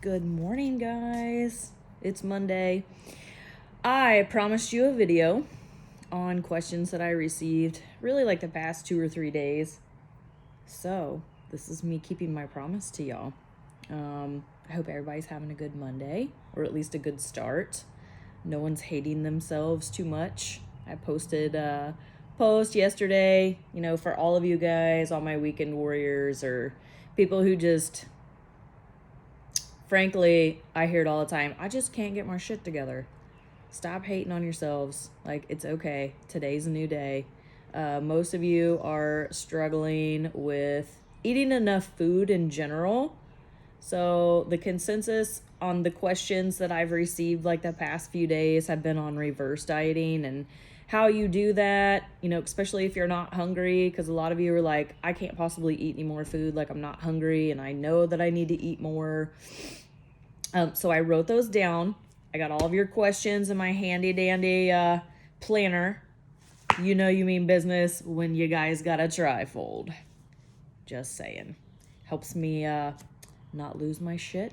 Good morning, guys. It's Monday. I promised you a video on questions that I received really like the past 2 or 3 days. So this is me keeping my promise to y'all. I hope everybody's having a good Monday, or at least a good start. No one's hating themselves too much. I posted a post yesterday, for all of you guys, all my weekend warriors, or people who just, frankly, I hear it all the time. I just can't get my shit together. Stop hating on yourselves. Like, it's okay. Today's a new day. Most of you are struggling with eating enough food in general. So the consensus on the questions that I've received like the past few days have been on reverse dieting and how you do that, especially if you're not hungry, because a lot of you are like, I can't possibly eat any more food. Like, I'm not hungry and I know that I need to eat more. So I wrote those down. I got all of your questions in my handy dandy planner. You know you mean business when you guys got a trifold. Just saying. Helps me not lose my shit.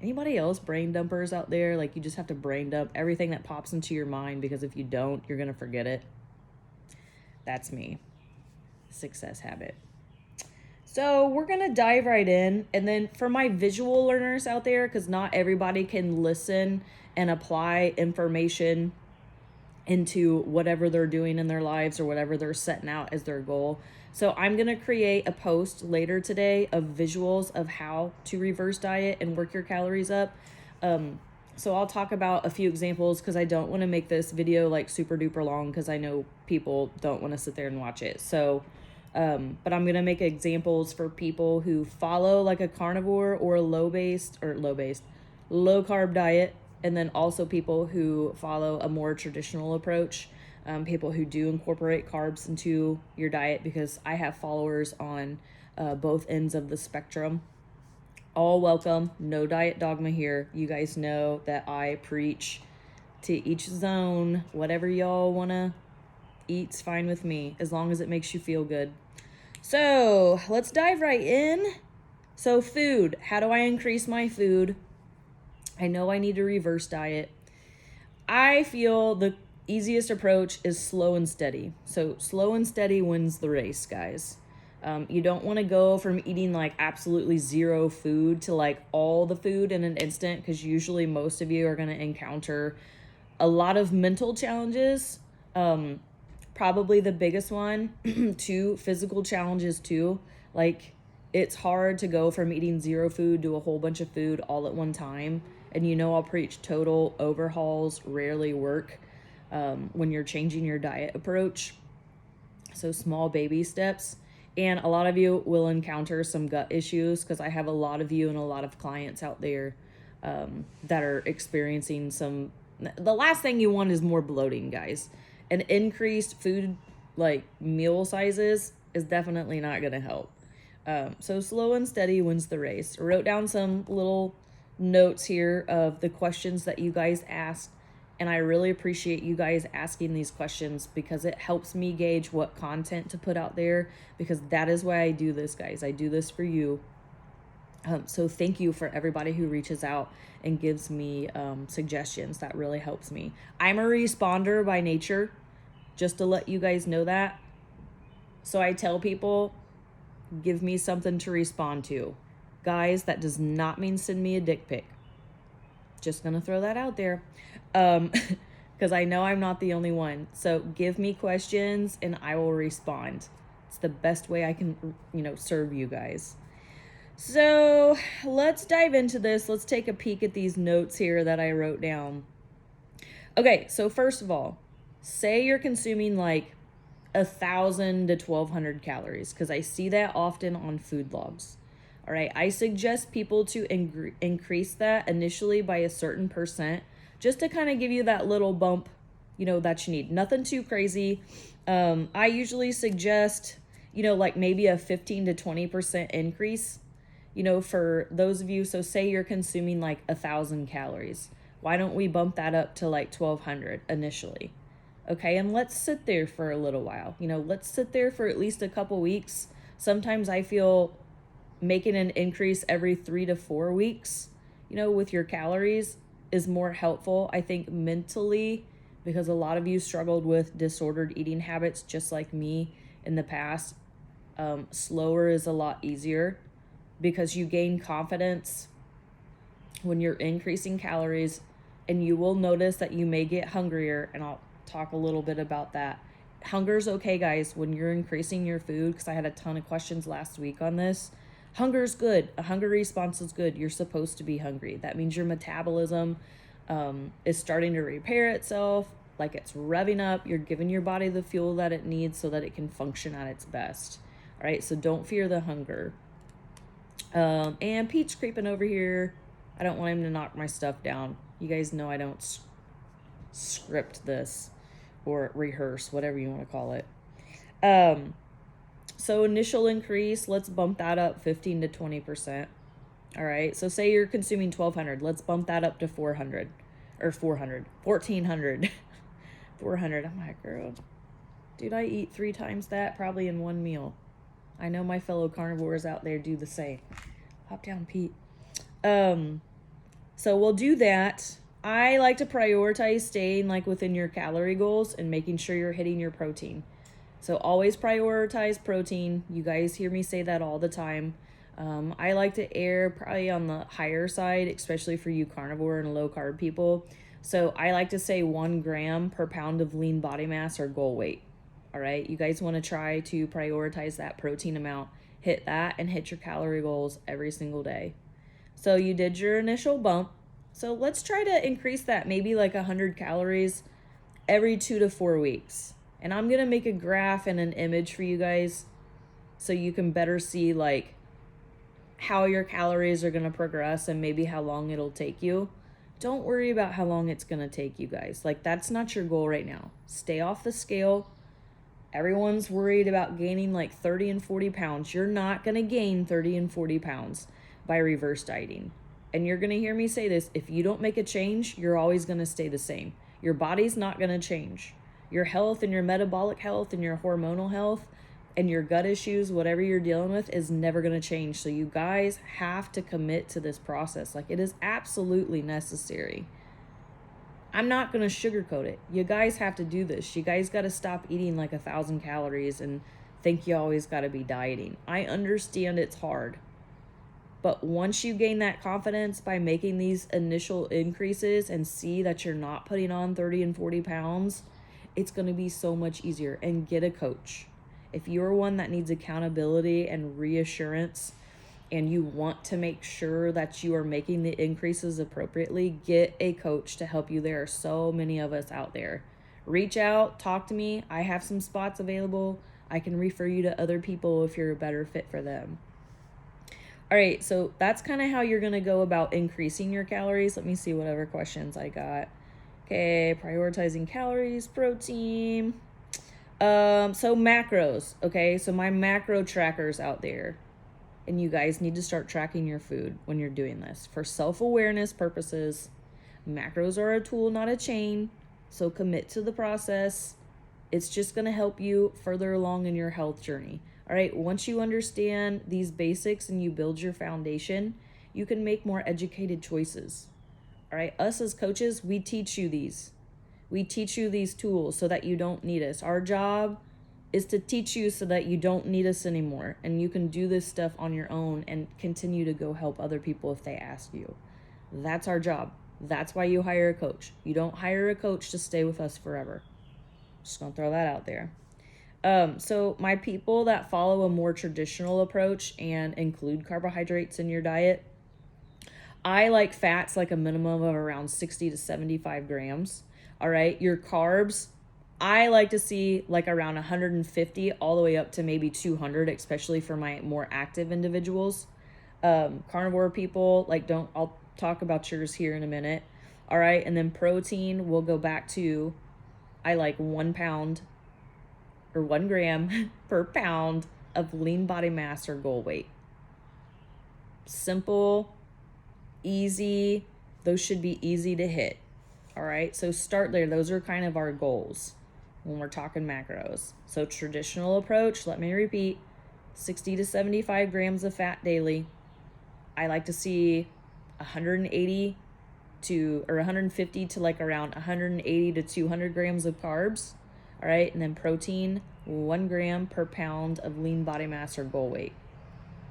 Anybody else brain dumpers out there? Like, you just have to brain dump everything that pops into your mind, because if you don't, you're gonna forget it. That's me. Success habit. So we're gonna dive right in. And then for my visual learners out there, because not everybody can listen and apply information into whatever they're doing in their lives or whatever they're setting out as their goal. So I'm going to create a post later today of visuals of how to reverse diet and work your calories up. So I'll talk about a few examples, because I don't want to make this video like super duper long, because I know people don't want to sit there and watch it. So, but I'm going to make examples for people who follow like a carnivore or a low carb diet. And then also people who follow a more traditional approach, people who do incorporate carbs into your diet, because I have followers on both ends of the spectrum. All welcome. No diet dogma here. You guys know that I preach to each zone. Whatever y'all want to eat's fine with me, as long as it makes you feel good. So let's dive right in. So food. How do I increase my food? I know I need to reverse diet. I feel the easiest approach is slow and steady. So slow and steady wins the race, guys. You don't want to go from eating like absolutely zero food to like all the food in an instant, because usually most of you are going to encounter a lot of mental challenges. Probably the biggest one, two physical challenges too. Like, it's hard to go from eating zero food to a whole bunch of food all at one time. And I'll preach total overhauls rarely work when you're changing your diet approach. So small baby steps. And a lot of you will encounter some gut issues, because I have a lot of you and a lot of clients out there that are experiencing some. The last thing you want is more bloating, guys. And increased food, like meal sizes, is definitely not going to help. So slow and steady wins the race. I wrote down some little notes here of the questions that you guys asked, and I really appreciate you guys asking these questions, because it helps me gauge what content to put out there, because that is why I do this, guys. I do this for you. So thank you for everybody who reaches out and gives me suggestions. That really helps me. I'm a responder by nature, just to let you guys know that. So I tell people, give me something to respond to. Guys, that does not mean send me a dick pic. Just gonna throw that out there. Because I know I'm not the only one. So give me questions and I will respond. It's the best way I can, serve you guys. So let's dive into this. Let's take a peek at these notes here that I wrote down. Okay, so first of all, say you're consuming like 1,000 to 1,200 calories, because I see that often on food logs. All right, I suggest people to increase that initially by a certain percent, just to kind of give you that little bump, that you need. Nothing too crazy. I usually suggest, like maybe a 15 to 20% increase, for those of you. So say you're consuming like 1,000 calories. Why don't we bump that up to like 1,200 initially? Okay, and let's sit there for a little while. Let's sit there for at least a couple weeks. Sometimes I feel making an increase every 3 to 4 weeks, with your calories is more helpful, I think, mentally, because a lot of you struggled with disordered eating habits just like me in the past. Slower is a lot easier because you gain confidence when you're increasing calories, and you will notice that you may get hungrier, and I'll talk a little bit about that. Hunger is okay, guys, when you're increasing your food, because I had a ton of questions last week on this. Hunger is good. A hunger response is good. You're supposed to be hungry. That means your metabolism is starting to repair itself, like it's revving up. You're giving your body the fuel that it needs so that it can function at its best. All right, so don't fear the hunger. And Pete's creeping over here. I don't want him to knock my stuff down. You guys know I don't script this or rehearse, whatever you want to call it. So initial increase, let's bump that up 15 to 20%. All right, so say you're consuming 1,200. Let's bump that up to 400 or 400, 1,400, 400. I'm like, girl, dude, I eat 3 times that probably in one meal. I know my fellow carnivores out there do the same. Hop down, Pete. So we'll do that. I like to prioritize staying like within your calorie goals and making sure you're hitting your protein. So always prioritize protein. You guys hear me say that all the time. I like to err probably on the higher side, especially for you carnivore and low carb people. So I like to say 1 gram per pound of lean body mass or goal weight. All right, you guys want to try to prioritize that protein amount, hit that, and hit your calorie goals every single day. So you did your initial bump. So let's try to increase that, maybe like 100 calories every 2 to 4 weeks. And I'm going to make a graph and an image for you guys so you can better see like how your calories are going to progress and maybe how long it'll take you. Don't worry about how long it's going to take you guys. Like, that's not your goal right now. Stay off the scale. Everyone's worried about gaining like 30 and 40 pounds. You're not going to gain 30 and 40 pounds by reverse dieting. And you're going to hear me say this. If you don't make a change, you're always going to stay the same. Your body's not going to change. Your health and your metabolic health and your hormonal health and your gut issues, whatever you're dealing with, is never going to change. So you guys have to commit to this process. Like, it is absolutely necessary. I'm not going to sugarcoat it. You guys have to do this. You guys got to stop eating like 1,000 calories and think you always got to be dieting. I understand it's hard. But once you gain that confidence by making these initial increases and see that you're not putting on 30 and 40 pounds, it's going to be so much easier. And get a coach. If you're one that needs accountability and reassurance and you want to make sure that you are making the increases appropriately, get a coach to help you. There are so many of us out there. Reach out, talk to me. I have some spots available. I can refer you to other people if you're a better fit for them. All right, so that's kind of how you're going to go about increasing your calories. Let me see what other questions I got. Okay, prioritizing calories, protein. So macros, okay? So my macro trackers out there. And you guys need to start tracking your food when you're doing this. For self-awareness purposes, macros are a tool, not a chain. So commit to the process. It's just going to help you further along in your health journey. All right, once you understand these basics and you build your foundation, you can make more educated choices. All right, us as coaches, we teach you these. We teach you these tools so that you don't need us. Our job is to teach you so that you don't need us anymore and you can do this stuff on your own and continue to go help other people if they ask you. That's our job. That's why you hire a coach. You don't hire a coach to stay with us forever. Just gonna throw that out there. So my people that follow a more traditional approach and include carbohydrates in your diet, I like fats like a minimum of around 60 to 75 grams. All right, your carbs, I like to see like around 150 all the way up to maybe 200, especially for my more active individuals. Carnivore people, I'll talk about yours here in a minute. All right, and then protein, we'll go back to, I like 1 pound or 1 gram per pound of lean body mass or goal weight. Simple, easy, those should be easy to hit. All right, so start there. Those are kind of our goals when we're talking macros. So traditional approach, let me repeat, 60 to 75 grams of fat daily. I like to see 180 to, or 150 to like around 180 to 200 grams of carbs. All right. And then protein, 1 gram per pound of lean body mass or goal weight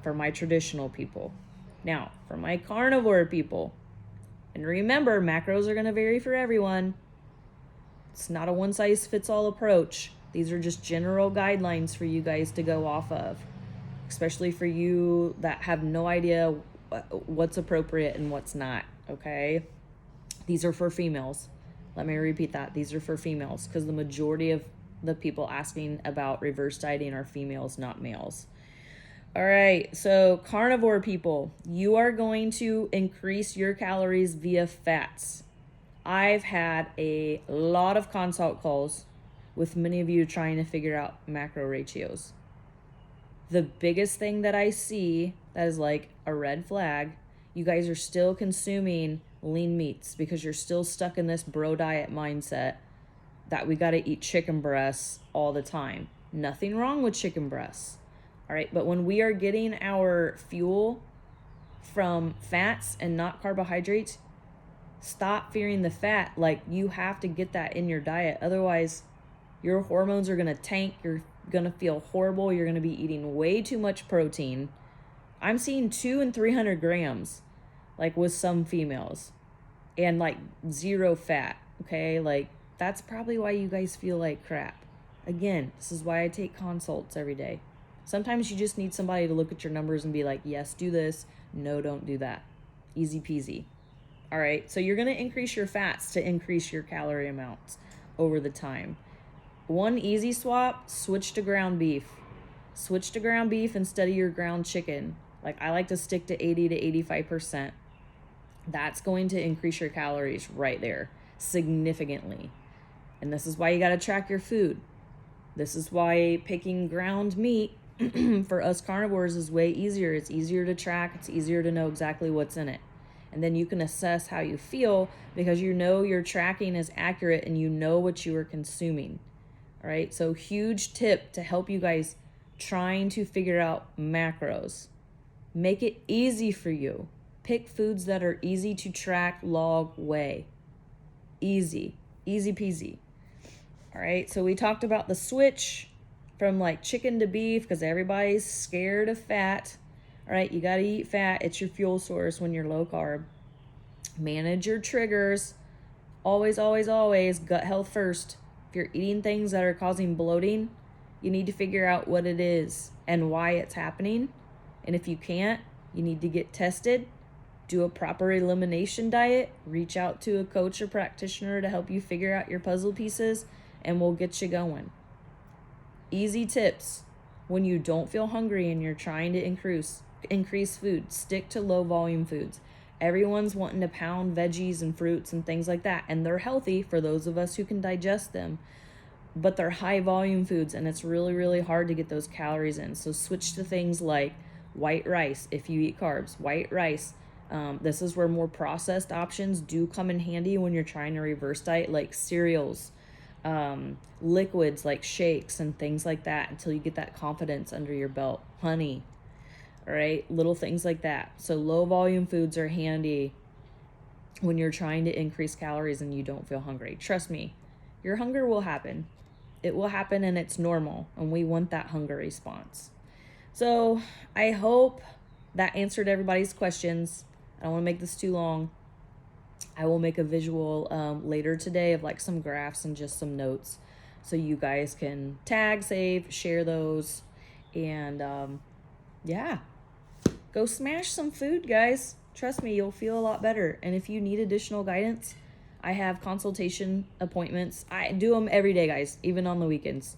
for my traditional people. Now, for my carnivore people, and remember, macros are going to vary for everyone. It's not a one-size-fits-all approach. These are just general guidelines for you guys to go off of, especially for you that have no idea what's appropriate and what's not, okay? These are for females. Let me repeat that. These are for females because the majority of the people asking about reverse dieting are females, not males. All right, so carnivore people, you are going to increase your calories via fats. I've had a lot of consult calls with many of you trying to figure out macro ratios. The biggest thing that I see that is like a red flag, you guys are still consuming lean meats because you're still stuck in this bro diet mindset that we got to eat chicken breasts all the time. Nothing wrong with chicken breasts. All right, but when we are getting our fuel from fats and not carbohydrates, stop fearing the fat. Like, you have to get that in your diet. Otherwise, your hormones are going to tank. You're going to feel horrible. You're going to be eating way too much protein. I'm seeing 200 and 300 grams, like with some females, and like 0 fat. Okay, like that's probably why you guys feel like crap. Again, this is why I take consults every day. Sometimes you just need somebody to look at your numbers and be like, yes, do this. No, don't do that. Easy peasy. All right, so you're going to increase your fats to increase your calorie amounts over the time. One easy swap, switch to ground beef. Switch to ground beef instead of your ground chicken. Like, I like to stick to 80 to 85%. That's going to increase your calories right there significantly. And this is why you got to track your food. This is why picking ground meat for us carnivores is way easier. It's easier to track. It's easier to know exactly what's in it. And then you can assess how you feel because you know your tracking is accurate and you know what you are consuming. All right. So huge tip to help you guys trying to figure out macros. Make it easy for you. Pick foods that are easy to track, log, weigh. Easy peasy. All right. So we talked about the switch from like chicken to beef because everybody's scared of fat. All right, you got to eat fat. It's your fuel source when you're low carb. Manage your triggers. Always, always, always gut health first. If you're eating things that are causing bloating, you need to figure out what it is and why it's happening. And if you can't, you need to get tested, do a proper elimination diet, reach out to a coach or practitioner to help you figure out your puzzle pieces, and we'll get you going. Easy tips. When you don't feel hungry and you're trying to increase food, stick to low volume foods. Everyone's wanting to pound veggies and fruits and things like that, and they're healthy for those of us who can digest them, but they're high volume foods and it's really, really hard to get those calories in. So switch to things like white rice if you eat carbs. White rice. This is where more processed options do come in handy when you're trying to reverse diet, like cereals, liquids like shakes and things like that until you get that confidence under your belt. Honey, all right, little things like that. So low volume foods are handy when you're trying to increase calories and you don't feel hungry. Trust me, your hunger will happen. It will happen and it's normal, and we want that hunger response. So I hope that answered everybody's questions. I don't want to make this too long. I will make a visual later today of like some graphs and just some notes so you guys can tag, save, share those, and yeah, go smash some food, guys. Trust me, you'll feel a lot better. And if you need additional guidance, I have consultation appointments. I do them every day, guys, even on the weekends.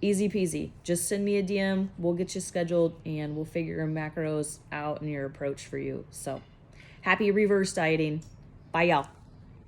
Easy peasy. Just send me a DM. We'll get you scheduled and we'll figure your macros out and your approach for you. So happy reverse dieting. Bye, y'all.